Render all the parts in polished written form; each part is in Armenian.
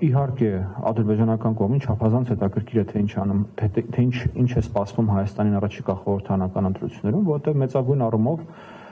Իհարկե, ադրբեջանական կողմին չափազանց հետաքրքիր է թե ինչ անում, թե ինչ է սպասվում Հայաստանին առաջիկա խորհրդարանական ընտրություններում, որտեղ մեծագույն առումով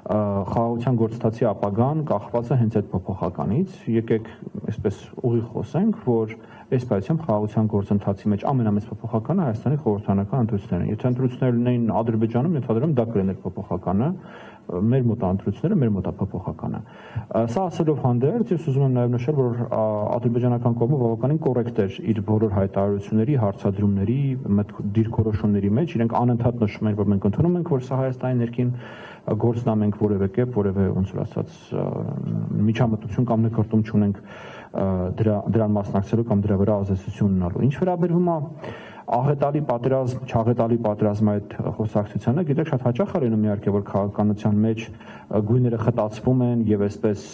խաղաղության գործընթացի ապագան կախված է հենց այդ փոփոխականից։ Եկեք այսպես ուղիղ խոսենք, որ այս պայությամբ խաղաղության գործընթացի մեջ ամենամեծ փոփոխականը Հայաստանի խորհրդարանական ընտրություններն են։ Եթե ընտրություններ լինեին Ադրբեջանում, ենթադրում դա կլիներ փոփոխականը, մեր մոտ ընտրությունները մեր մոտ փոփոխականը։ Սա ասելով հանդերձ, ես ուզում եմ նաև նշել, որ ադրբեջանական կողմը բավականին կոռեկտ էր իր բոլոր հայտարարությունների, հարցադրումների, դիրքորոշումների մեջ։ Իրենք անընդհատ նշում են, որ մենք ընդունում ենք, որ սա Հայաստանի ներքին գործն է, մենք որևէ կերպ, որևէ ոնց որ ասած միջամտություն կամ նկարտում չունենք դրան մասնակցելու կամ դրա վրա ազդեցություն ունենալու։ Ինչ վերաբերում է աղետալի պատերազմ, չաղետալի պատերազմ այդ խոսակցությանը, գիտեք, շատ հաճախ է լինում իհարկե, որ քաղաքականության մեջ գույները խտացվում են եւ այսպես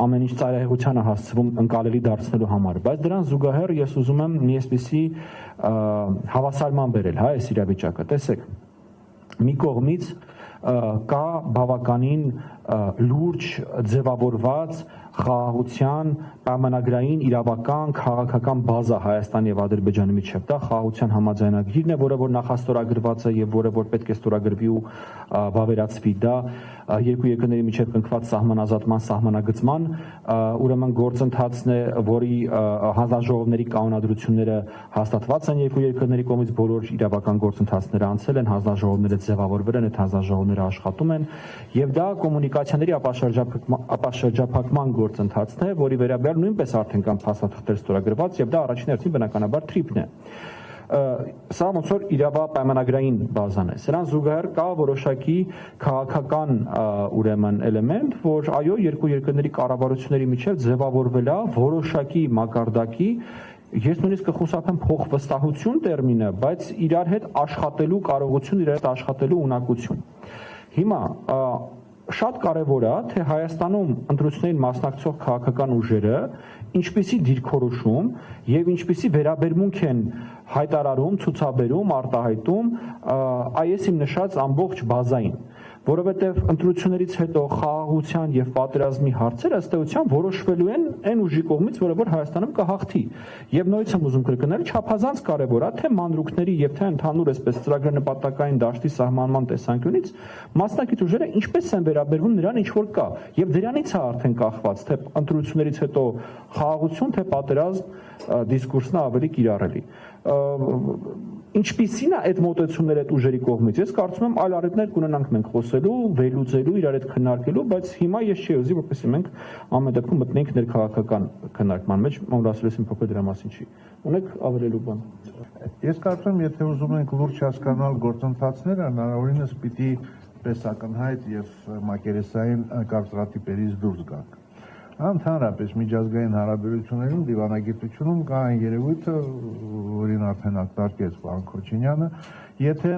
ամեն ինչ ծայրահեղությանը հասցվում ընկալելի դարձնելու համար, բայց դրան զուգահեռ ես ուզում եմ մի այսպիսի հավասարման բերել, հա, այս իրավիճակը։ Տեսեք, մի կողմից կա բավականին լուրջ ձևավորված խաղաղության պայմանագրային իրավական քաղաքական բազա Հայաստանի եւ Ադրբեջանի միջեւ։ Դա խաղաղության համաձայնագիրն է, որը որ նախաստորագրված է եւ որը որ պետք է ստորագրվի ու վավերացվի։ Դա երկու երկրների միջեւ կնքված սահմանազատման սահմանագծման ուրեմն գործընթացն է, որի հանձնաժողովների կանոնադրությունները հաստատված են երկու երկրների կողմից, բոլոր իրավական գործընթացները անցել են, հանձնաժողովները ձևավորվել են, այդ հանձնաժողովները աշխատում են եւ դա կոմունիկացիաների ապաշրջափակման գործընթացն է, որի վերաբերյալ նույնպես արդեն կան փաստաթղթեր ստորագրված եւ դա առաջին հերթին բնականաբար թրիփն է։ Սա ոնց որ իրավապայմանագրային բազան է։ Սրան զուգահեռ կա որոշակի քաղաքական ուրեմն էլեմենտ, որ այո, երկու երկրների կառավարությունների միջև ձևավորվել է որոշակի մակարդակի, ես նույնիսկ կխուսափեմ փոխվստահություն տերմինը, բայց իրար հետ աշխատելու կարողություն, իրար հետ աշխատելու ունակություն։ Հիմա շատ կարևոր է, թե Հայաստանում ընտրություններին մասնակցող քաղաքական ուժերը ինչպիսի դիրքորոշում եւ ինչպիսի վերաբերմունք են հայտարարում, ցուցաբերում, արտահայտում այս իմ նշած ամբողջ բազային, որովհետեւ ընտրություններից հետո խաղաղության եւ պատերազմի հարցերը ըստ էության որոշվելու են այն ուժի կողմից, որը որ Հայաստանում կհաղթի։ Եվ նույնիսկ եմ ուզում կրկնել, չափազանց կարևոր է, թե մանրուքների եւ թե ընդհանուր այսպես ծրագրենպատակային դաշտի սահմանման տեսանկյունից մասնակից ուժերը ինչպես են վերաբերվում նրան, ինչ որ կա, եւ դրանից է արդեն կախված, թե ընտրություններից հետո խաղաղություն, թե պատերազմ դիսկուրսն ավելի կիրառելի։ Ինչպիսին է այդ մոտեցումները այդ ուժերի կողմից։ Ես կարծում եմ այլ առիթներ կունենանք մենք խոսելու, վերլուծելու, իրար հետ քննարկելու, բայց հիմա ես չի ուզի, որպեսզի մենք ամեն դեպքում մտնենք ներքաղաքական քննարկման մեջ, ում ասել եմ փոքր դրա մասին չի։ Ունեք ավելելու բան։ Ես կարծում եմ, եթե ուզում ենք լուրջ հասկանալ գործընթացները, հնարավորինս պիտի պես ակնհայտ եւ մակերեսային կարծրատիպերից դուրս գանք։ Ընդհանրապես միջազգային հարաբերություններում դիվանագիտությունում կա այն երևույթը, որին արդեն ակտարկեց պարոն Քոչինյանը, եթե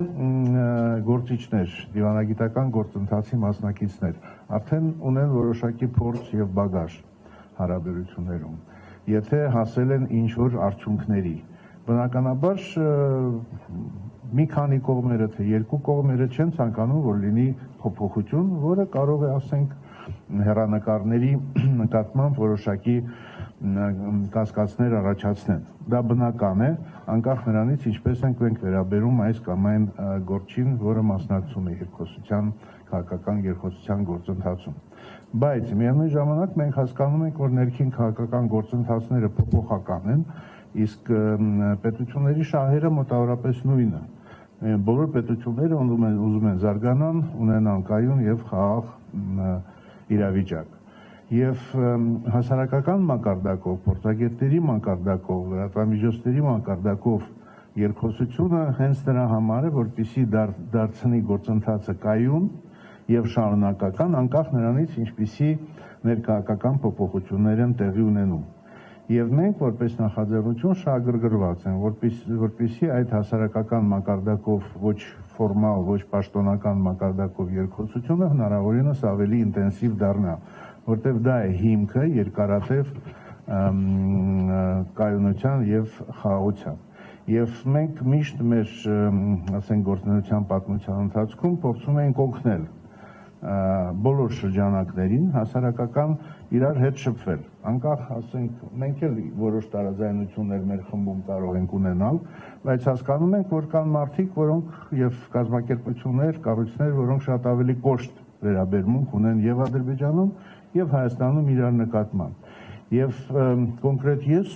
գործիչներ, դիվանագիտական գործընթացի մասնակիցներ արդեն ունեն որոշակի փորձ եւ բագաժ հարաբերություններում, եթե հասել են ինչ-որ արդյունքների, բնականաբար մի քանի կողմերը թե երկու կողմերը չեն ցանկանում, որ լինի փոփոխություն, որը կարող է, ասենք, հեռանկարների նկատմամբ որոշակի կասկածներ առաջացնեն։ Դա բնական է, անկախ նրանից ինչպես ենք մենք վերաբերում այս կամ այն գործին, որը մասնակցում է երկխոսության, քաղաքական երկխոսության գործընթացում։ Բայց միևնույն ժամանակ մենք հասկանում ենք, որ ներքին քաղաքական գործընթացները փոփոխական են, իսկ պետությունների շահերը մոտավորապես նույնը։ Բոլոր պետությունները ուզում են զարգանան, ունենան կայուն եւ խաղաղ իրավիճակ։ Եվ հասարակական մակարդակով, փորձագետների մակարդակով, լրատվամիջոցների մակարդակով երկխոսությունը հենց նրա համար է, որպեսզի դարձնի գործընթացը կայուն եւ շարունակական, անկախ նրանից ինչպիսի ներքաղաքական փոփոխություններ են տեղի ունենում։ Եվ մենք որպես նախաձեռնություն շահագրգռված ենք, որպեսզի այդ հասարակական մակարդակով ոչ ֆորմալ, ոչ պաշտոնական մակարդակով երկխոսությունը հնարավորինս ավելի ինտենսիվ դառնա, որտեղ դա է հիմքը երկարատև կայունության եւ խաղաղության։ Եվ մենք միշտ մեր, ասենք, գործունեության պատմության ընթացքում փորձում ենք օգնել բոլոր շրջանակներին հասարակական իրար հետ շփվել, անկախ ասենք մենք էլ որոշ տարաձայնություններ մեր խմբում կարող ենք ունենալ, բայց հասկանում ենք, որ կան մարդիկ, որոնք եւ կազմակերպություններ, կառույցներ, որոնք շատ ավելի կոշտ վերաբերմունք ունեն եւ Ադրբեջանում եւ Հայաստանում իրար նկատմամբ։ Եվ կոնկրետ ես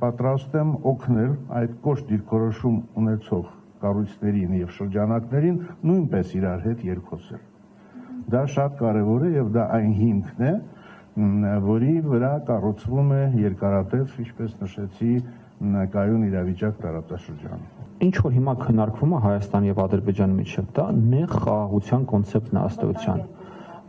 պատրաստ եմ օգնել այդ կոշտ դիրքորոշում ունեցող կառույցներին եւ շրջանակներին նույնպես իրար հետ երկխոսել։ Դա շատ կարևոր է եւ դա այն հիմքն է, որի վրա կառուցվում է երկարատև, ինչպես նշեցի, կայուն իրավիճակ տարածաշրջանում։ Ինչ որ հիմա քննարկվում է Հայաստանի եւ Ադրբեջանի միջեւ, դա նեղ խաղաղության կոնցեպտն է ըստեյության։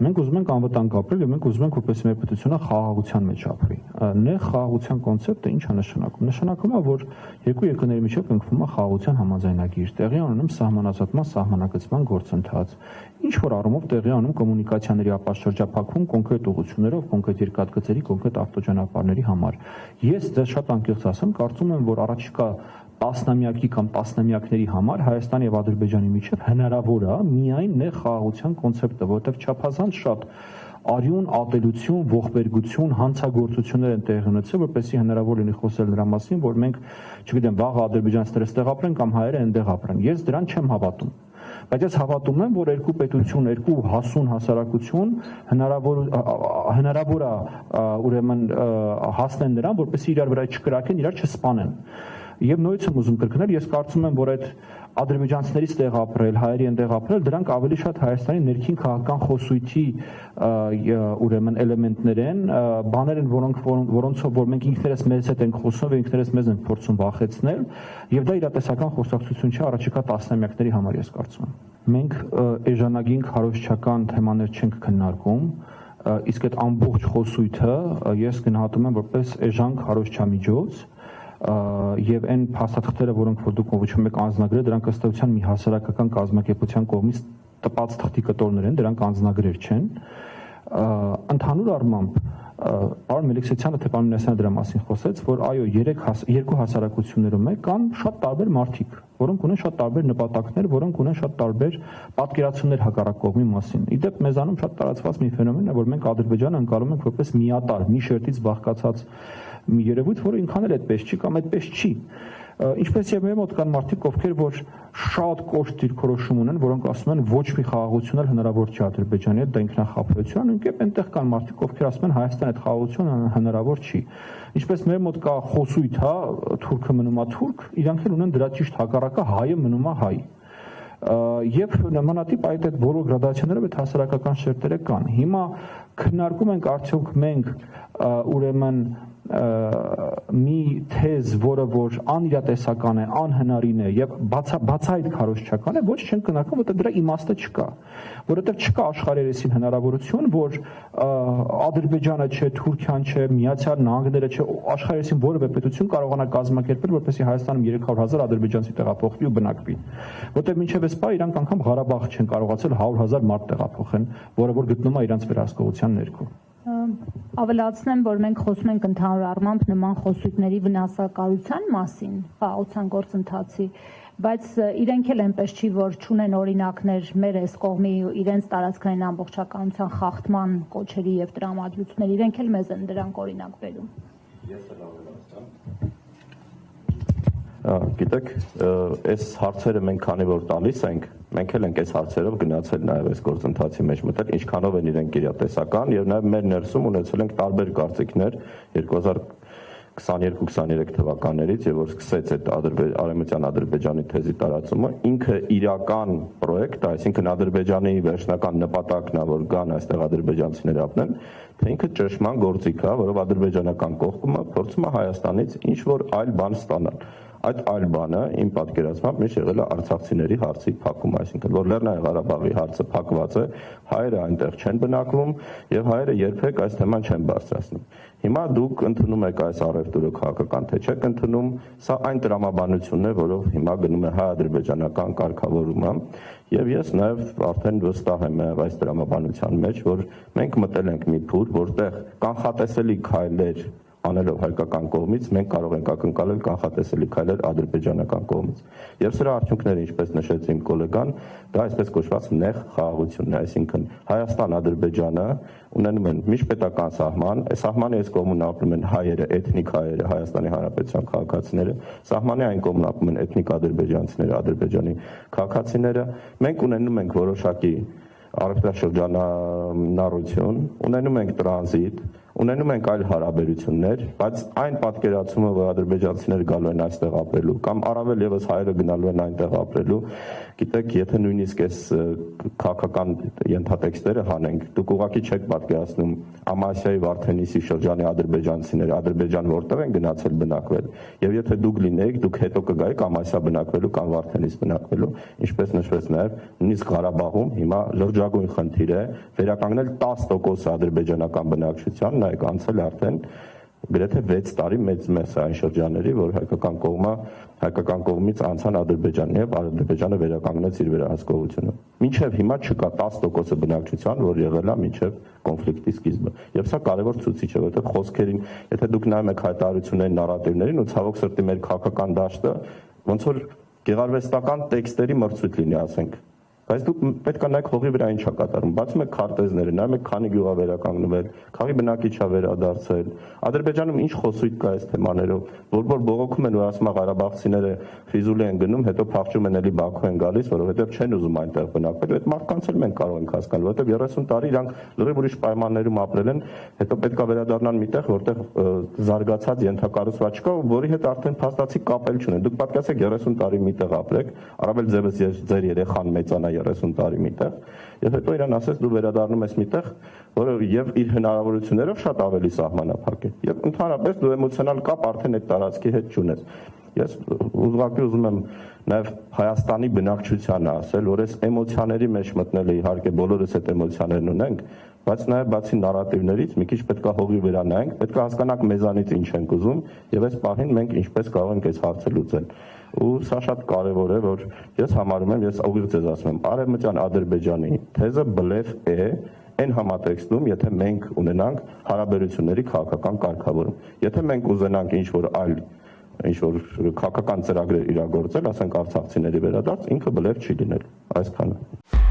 Մենք ուզում ենք անվտանգ ապրել եւ մենք ուզում ենք, որպես մեր պետությունը խաղաղության մեջ ապրի։ Նեղ խաղաղության կոնցեպտը ինչ է նշանակում։ Նշանակում է, որ երկու երկրների միջեւ կնքվում է խաղաղության համաձայնագիր, տեղի ունենում սահմանազատման, սահմանագծման գործընթաց։ Ինչ որ առումով տեղի ունենում կոմունիկացիաների ապաշրջափակում կոնկրետ ուղղություններով, կոնկրետ երկաթգծերի, կոնկրետ ավտոճանապարհների համար։ Ես դες շատ անկեղծ ասեմ, կարծում եմ, որ առաջիկա տասնամյակի կամ տասնամյակների համար Հայաստանի եւ Ադրբեջանի միջեւ հնարավոր է միայն նեղ խաղաղության կոնցեպտը, որովհետեւ չափազանց շատ արյուն, ատելություն, ողբերգություն, հանցագործություններ են տեղի ունեցել, որպեսզի հնարավոր լինի խոսել նրա մասին, որ մենք, չգիտեմ, վաղը ադրբեջանցիները ստեղ ապրեն կամ հայերը այնտեղ ապրեն։ Ես դրան չեմ հավատում։ Բայց ես հավատում եմ, որ երկու պետություն, երկու հասուն հասարակություն հնարավոր է ուրեմն հասնեն նրան, որպեսզի իրար վրա չկրակեն, իրար չսպանեն։ Եվ նույնիսկ եմ ուզում կրկնել, ես կարծում եմ, որ այդ ադրբեջանցիներից տեղ ապրել, հայերի այնտեղ ապրել, դրանք ավելի շատ Հայաստանի ներքին քաղաքական խոսույթի ուրեմն էլեմենտներ են, բաներ են, որոնցով որ մենք ինքներս մեզ հետ ենք խոսում եւ ինքներս մեզ ենք փորձում վախեցնել, եւ դա իրատեսական խոսակցություն չէ առաջիկա տասնամյակների համար, ես կարծում եմ։ Մենք էժանագին քարոզչական թեմաներ չենք քննարկում, իսկ այդ ամբողջ խոսույթը ես գնահատում եմ որպես էժան քարոզչամիջոց եւ այն փաստաթղթերը, որոնք որ դուք ողջունում եք անձնագրերը, դրանք ըստ էության մի հասարակական կազմակերպության կողմից տպած թղթի կտորներ են, դրանք անձնագրեր չեն։ Ընդհանուր առմամբ պարոն Մելիքսյանը թե պարոն Մինասյանը դրա մասին խոսեց, որ այո, երկու հասարակություններում կան շատ տարբեր մարդիկ, որոնք ունեն շատ տարբեր նպատակներ, որոնք ունեն շատ տարբեր պատկերացումներ հակառակ կողմի մասին։ Իդեպ մեզանում շատ տարածված մի ֆենոմեն է, որ մենք Ադրբեջանը ընկալում ենք որպես միատար, մի շերտից բաղկացած մի երևույթ, որը ինքան էլ այդպես չի կամ այդպես չի։ Ինչպես եւ մեր մոտ կան մարդիկ, ովքեր որ շատ կոշտ դիրքորոշում ունեն, որոնք ասում են ոչ մի խաղաղություն հնարավոր չի Ադրբեջանի հետ, դա ինքնախապեյություն, ինքեւ այնտեղ կան մարդիկ, ովքեր ասում են Հայաստանի հետ խաղաղություն հնարավոր չի։ Ինչպես մեր մոտ կա խոսույթ, հա, թուրքը մնում է թուրք, իրանք էլ ունեն դրա ճիշտ հակառակը, հայը մնում է հայ։ Եվ նմանատիպ այդ բոլոր գրադացիաներով այդ հասարակական շերտերը կան։ Հիմա քննարկում ենք արդյոք մենք ուրեմն մի թեզ, որը որ անիրատեսական է, անհնարին է եւ բացահայտ քարոզչական է, ոչ չեն քննարկում, որտեղ դրա իմաստը չկա, որովհետեւ չկա աշխարհերեսին հնարավորություն, որ Ադրբեջանը չէ, Թուրքիան չէ, Միացյալ Նահանգները չէ, աշխարհերեսին որևէ պետություն կարողանա կազմակերպել, որպեսզի Հայաստանում 300,000 ադրբեջանցի տեղափոխվի ու բնակվի, որտեղ մինչեւ այս պահ իրանք անգամ Ղարաբաղ չեն կարողացել 100,000 մարդ տեղափոխեն, որը որ գտնում է իրանց վերահսկողության ներքո։ Ավելացնեմ, որ մենք խոսում ենք ընդհանուր առմամբ նման խոսույթների վնասակարության մասին, խաղաղության գործընթացի, բայց իրենք էլ այնպես չի, որ չունեն օրինակներ մեր այս կողմի իրենց տարածքային ամբողջականության խախտման կոչերի եւ տրամադրությունների, իրենք էլ մեզ են դրանք օրինակ բերում։ Ես էլ ավելացնեմ։ Գիտեք, այս հարցերը մենք քանի որ տալիս ենք, մենք էլ ենք այս հարցերով գնացել նաև այս գործընթացի մեջ մտել, ինչքանով են իրենք իրատեսական եւ նաև մեր ներսում ունեցել ենք տարբեր կարծիքներ 2022-23 թվականներից եւ որ սկսեց այդ արևմտյան Ադրբեջանի թեզի տարածումը, ինքը իրական պրոյեկտ, այսինքն Ադրբեջանի վերջնական նպատակն է, որ գան այստեղ ադրբեջանցիներ ապրեն, թե ինքը ճշմարտ գործիք է, որով ադրբեջանական կողմը փորձում է Հայաստանից ինչ որ այլ բան ստանալ։ Այդ այլ բանը իմ պատկերացմամբ միշտ եղել է արցախցիների հարցի փակումը, այսինքն որ Լեռնային Ղարաբաղի հարցը փակված է, հայերը այնտեղ չեն բնակվում եւ հայերը երբեք այս թեման չեն բարձրացնում։ Հիմա դուք ընդունում եք այս առևտուրը քաղաքական թե չեք ընդունում, սա այն տրամաբանությունն է, որով հիմա գնում է հայ-ադրբեջանական կարգավորումը եւ ես նաեւ արդեն վստահ եմ այս տրամաբանության մեջ, որ մենք մտել ենք մի փուլ, որտեղ կանխատեսելի քայլեր անելով հայկական կողմից մենք կարող ենք ակնկալել կանխատեսելի քայլեր ադրբեջանական կողմից։ Եվ սրա արդյունքները, ինչպես նշեց իմ գոլեգան, դա այսպես կոչված նեղ խաղաղությունն է, այսինքն Հայաստան-Ադրբեջանը ունենում են միջպետական սահման, այս սահմանի այս կողմում ապրում են հայերը, էթնիկ հայերը, Հայաստանի Հանրապետության քաղաքացիները, սահմանի այն կողմում ապրում են էթնիկ ադրբեջանցիները, Ադրբեջանի քաղաքացիները, մենք ունենում ենք որոշակի առևտրաշրջանառություն, ունենում ենք տրանզիտ, ունենում ենք այլ հարաբերություններ, բայց այն պատկերացումը, որ ադրբեջանցիները գալու են այստեղ ապրելու կամ առավել եւս հայերը գնալու են այնտեղ ապրելու, գիտեք, եթե նույնիսկ այս քաղաքական ենթատեքստերը հանենք, դուք ուղղակի չեք պատկերացնում Ամասիայի Վարդենիսի շրջանի ադրբեջանցիները, Ադրբեջան որտեղ են գնացել բնակվել, եւ եթե դուք լինեիք, դուք հետո կգայիք Ամասիա բնակվելու կամ Վարդենիս բնակվելու, ինչպես նշվեց նաեւ, նույնիսկ Ղարաբաղում հիմա լրջագույն խնդիր է վերականգնել 10% ադրբեջանական բնակչության, նայեք, անցել արդեն գրեթե 6 տարի մեծ այն շրջանների, որ հայկական կողմից անցան Ադրբեջանն եւ Ադրբեջանը վերականգնեց իր վերահսկողությունը։ Մինչեւ հիմա չկա 10% բնակչության, որ եղել է մինչեւ կոնֆլիկտի սկիզբը։ Եվ սա կարևոր ցուցիչ է, որովհետեւ խոսքերին, եթե դուք նայում եք հայտարարությունների նարատիվներին, ու ցավոք սրտի մեր քաղաքական դաշտը ոնց որ գեղարվեստական տեքստերի մրցույթ լինի, ասենք։ Բայց դուք պետք է նայեք հողի վրա ինչ է կատարում։ Բացում եք քարտեզները, նայում եք քանի գյուղ է վերականգնվել, քաղաքի բնակիչ է վերադարձել։ Ադրբեջանում ինչ խոսույթ կա այս թեմաներով, որ բողոքում են, որ ասում է ղարաբաղցիները Ֆիզուլի են գնում, հետո փախչում են էլի Բաքու են գալիս, որովհետև չեն ուզում այնտեղ բնակվել։ Այդ մարդկանց էլ մենք կարող ենք հասկանալ, որովհետև 30 տարի իրանք լրիվ ուրիշ պայմաններում ապրել են, հետո պետք է վերադառնան միտեղ, որտեղ զարգացած ենթակառուցված չկա, որի հետ արդեն փաստացի կապել չունեն։ Դուք պատկերացեք 30 տարի միտեղ ապրեք, առավել ձևս ձեր երեխան մեծանա 30 տարի միտեղ, եւ հետո իրան ասես դու վերադառնում ես միտեղ, որը եւ իր հնարավորություններով շատ ավելի սահմանափակ է։ Եվ ընդհանրապես դու էմոցիոնալ կապ արդեն այդ տարածքի հետ չունես։ Ես ուղղակի ուզում եմ նաեւ Հայաստանի բնակչությանը ասել, որ այս էմոցիաների մեջ մտնելը իհարկե բոլորս այդ էմոցիաներն ունենք, բայց նաեւ բացի նարատիվներից մի քիչ պետք է հողի վրա նայենք, պետք է հասկանանք մեզանից ինչ ենք ուզում եւ այս պահին մենք ինչպես կարող ենք այս հարցը լուծել։ Ու սա շատ կարևոր է, որ ես համարում եմ, ես ուղիղ ձեզ ասում եմ, Արևմտյան Ադրբեջանի թեզը բլեֆ է այն համատեքստում, եթե մենք ունենանք հարաբերությունների քաղաքական կարգավորում։ Եթե մենք ուզենանք ինչ-որ քաղաքական ծրագրեր իրագործել, ասենք արցախցիների վերադարձ, ինքը բլեֆ չի լինել, այսքանը։